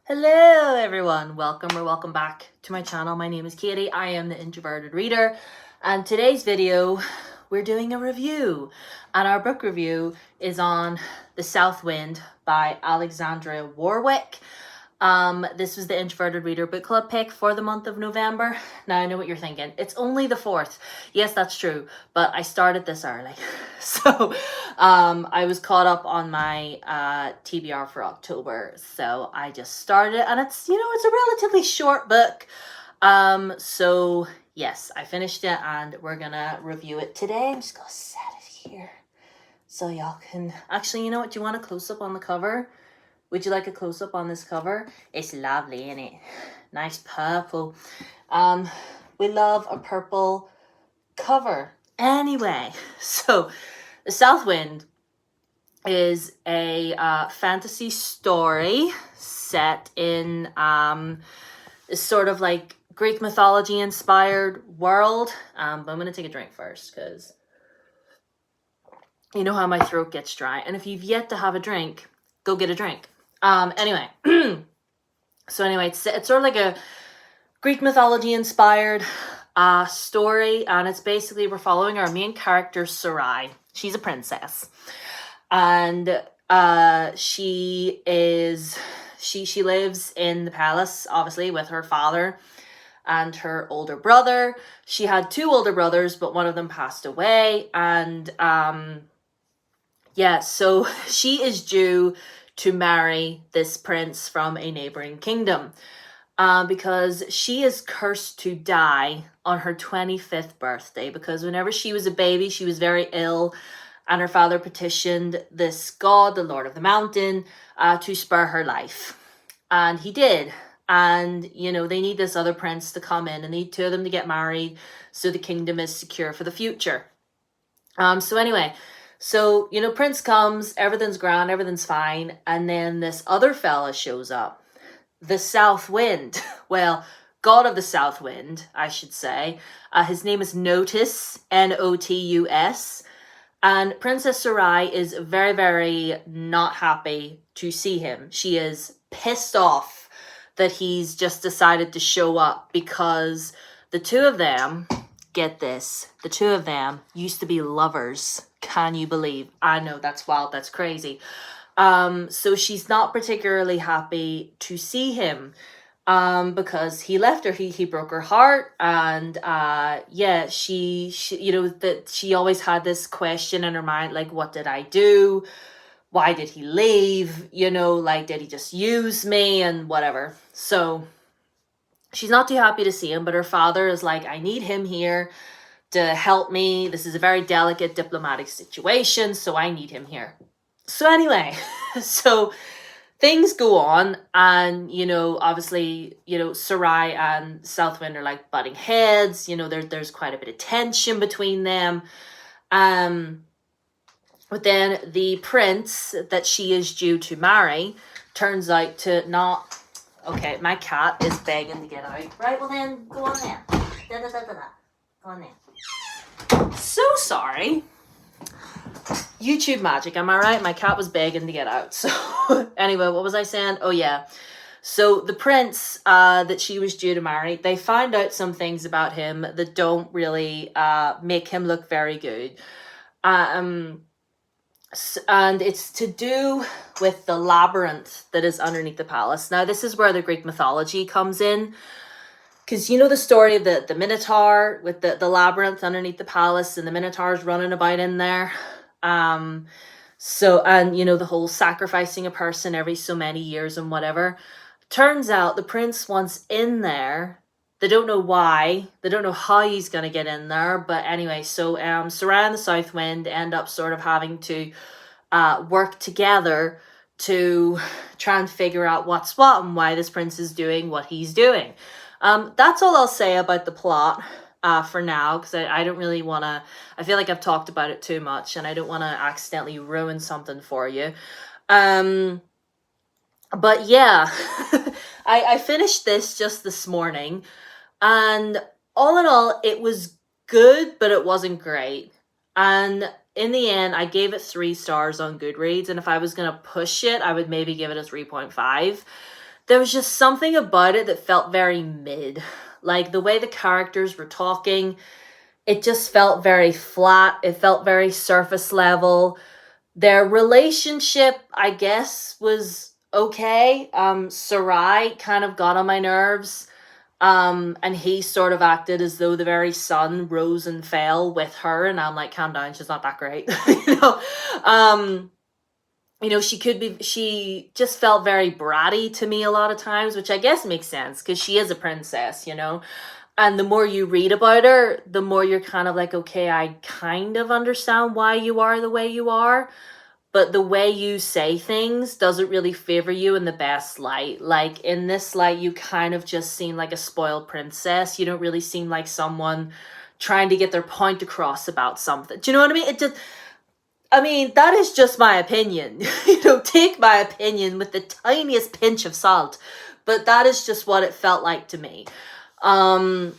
Hello everyone, welcome back to my channel. My name is Katie, I am the Introverted Reader, and today's video we're doing a review, and our book review is on The South Wind by Alexandria Warwick. This was the Introverted Reader book club pick for the month of November. Now I know what you're thinking, it's only the 4th. Yes, that's true, but I started this early. So I was caught up on my TBR for October, so I just started it, and it's a relatively short book. So yes, I finished it and we're gonna review it today. I'm just gonna set it here so y'all can actually, do you want a close-up on the cover? Would you like a close-up on this cover? It's lovely, isn't it? Nice purple. We love a purple cover. Anyway, so The South Wind is a fantasy story set in this sort of like Greek mythology inspired world. But I'm going to take a drink first because you know how my throat gets dry. And if you've yet to have a drink, go get a drink. Anyway, so anyway, it's sort of like a Greek mythology inspired story, and it's basically we're following our main character Sarai. She's a princess, and she lives in the palace, obviously, with her father and her older brother. She had 2 older brothers, but one of them passed away, and yeah, so she is due to marry this prince from a neighboring kingdom. Because she is cursed to die on her 25th birthday, because whenever she was a baby, she was very ill, and her father petitioned this god, the Lord of the Mountain, to spare her life. And he did. And, they need this other prince to come in, and need 2 of them to get married, so the kingdom is secure for the future. So anyway, so, prince comes, everything's grand, everything's fine, and then this other fella shows up. The South Wind, well, God of the South Wind, I should say. His name is Notus, Notus, and Princess Sarai is very, very not happy to see him. She is pissed off that he's just decided to show up, because the 2 of them, get this, the 2 of them used to be lovers. Can you believe? I know, that's wild, that's crazy. So she's not particularly happy to see him, because he left her, he broke her heart, and, yeah, she that she always had this question in her mind, like, what did I do? Why did he leave? Like, did he just use me and whatever? So she's not too happy to see him, but her father is like, I need him here to help me. This is a very delicate diplomatic situation, so I need him here. So anyway, so things go on, and, obviously, Sarai and Southwind are like butting heads. There's quite a bit of tension between them. But then the prince that she is due to marry turns out to not... Okay, my cat is begging to get out. Right, well then, go on then. Go on then. So sorry. YouTube magic, am I right? My cat was begging to get out. So anyway, what was I saying? Oh yeah. So the prince that she was due to marry, they find out some things about him that don't really make him look very good. And it's to do with the labyrinth that is underneath the palace. Now, this is where the Greek mythology comes in. Because the story of the Minotaur with the labyrinth underneath the palace, and the Minotaur's running about in there. So, and the whole sacrificing a person every so many years and whatever. Turns out the prince wants in there. They don't know why. They don't know how he's going to get in there. But anyway, so Sarai and the South Wind end up sort of having to work together to try and figure out what's what and why this prince is doing what he's doing. That's all I'll say about the plot for now, because I don't really want to... I feel like I've talked about it too much, and I don't want to accidentally ruin something for you. But yeah, I finished this just this morning, and all in all, it was good, but it wasn't great. And in the end, I gave it 3 stars on Goodreads, and if I was going to push it, I would maybe give it a 3.5. there was just something about it that felt very mid. Like the way the characters were talking, it just felt very flat. It felt very surface level. Their relationship, I guess, was okay. Sarai kind of got on my nerves. And he sort of acted as though the very sun rose and fell with her, and I'm like, calm down, she's not that great. Um, she just felt very bratty to me a lot of times, which I guess makes sense because she is a princess, and the more you read about her, the more you're kind of like, okay, I kind of understand why you are the way you are, but the way you say things doesn't really favor you in the best light. Like in this light, you kind of just seem like a spoiled princess. You don't really seem like someone trying to get their point across about something. Do you know what I mean? That is just my opinion. Take my opinion with the tiniest pinch of salt, but that is just what it felt like to me. And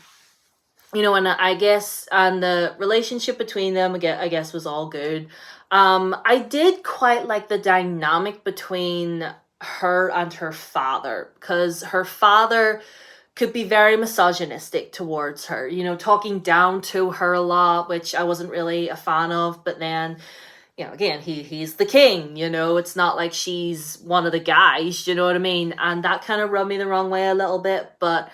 I guess, and the relationship between them, I guess, was all good. I did quite like the dynamic between her and her father, because her father could be very misogynistic towards her, talking down to her a lot, which I wasn't really a fan of. But then, again, he's the king, it's not like she's one of the guys, you know what I mean? And that kind of rubbed me the wrong way a little bit. But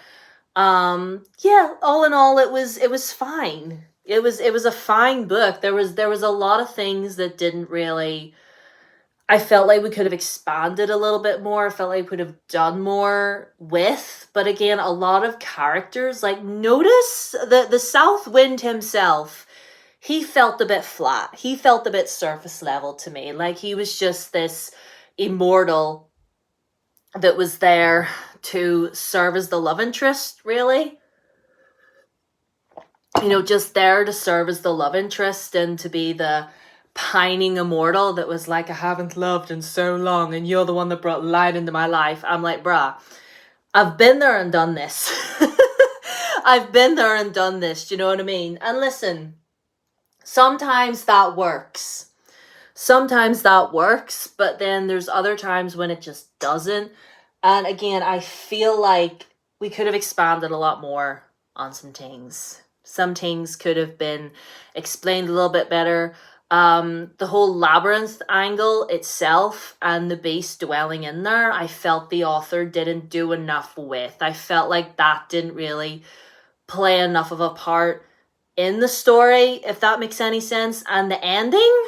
yeah, all in all, it was fine. It was a fine book. There was a lot of things that didn't really, I felt like we could have expanded a little bit more. I felt like we could have done more with. But again, a lot of characters, like, notice the South Wind himself, he felt a bit flat. He felt a bit surface level to me. Like he was just this immortal that was there to serve as the love interest, really. Just there to serve as the love interest and to be the pining immortal that was like, I haven't loved in so long and you're the one that brought light into my life. I'm like, bruh, I've been there and done this. I've been there and done this, do you know what I mean? And listen, sometimes that works. Sometimes that works, but then there's other times when it just doesn't. And again, I feel like we could have expanded a lot more on some things. Some things could have been explained a little bit better. The whole labyrinth angle itself and the beast dwelling in there, I felt the author didn't do enough with. I felt like that didn't really play enough of a part in the story, if that makes any sense. And the ending,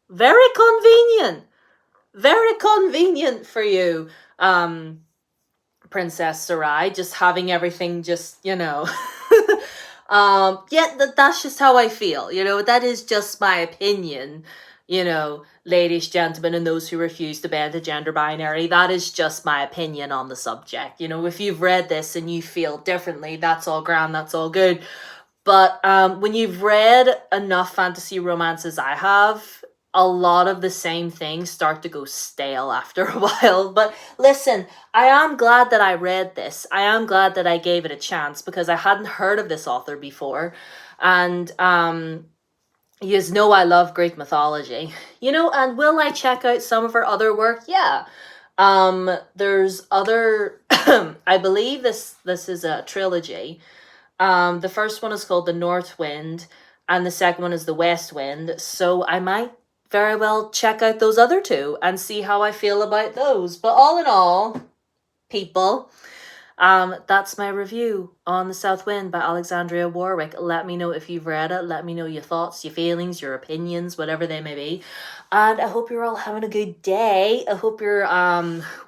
very convenient. Very convenient for you, Princess Sarai, just having everything just, that's just how I feel, that is just my opinion, ladies, gentlemen, and those who refuse to bend the gender binary. That is just my opinion on the subject. If you've read this and you feel differently, that's all grand, that's all good. But when you've read enough fantasy romances I have, a lot of the same things start to go stale after a while. But listen, I am glad that I read this. I am glad that I gave it a chance because I hadn't heard of this author before. And you know I love Greek mythology. And will I check out some of her other work? Yeah. There's other I believe this is a trilogy. The first one is called The North Wind and the second one is The West Wind. So I might very well check out those other two and see how I feel about those. But all in all, people, that's my review on The South Wind by Alexandria Warwick. Let me know if you've read it. Let me know your thoughts, your feelings, your opinions, whatever they may be. And I hope you're all having a good day. I hope your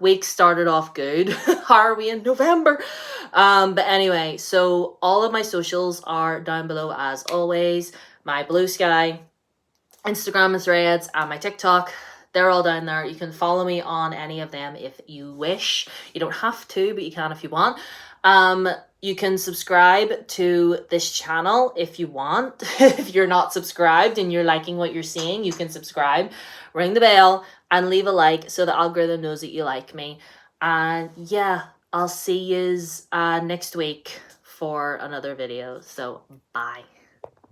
week started off good. How are we in November? But anyway, so all of my socials are down below as always. My Blue Sky, Instagram and Threads, and my TikTok. They're all down there. You can follow me on any of them if you wish. You don't have to, but you can if you want. You can subscribe to this channel if you want. If you're not subscribed and you're liking what you're seeing, you can subscribe, ring the bell, and leave a like so the algorithm knows that you like me. And yeah, I'll see yous next week for another video. So bye.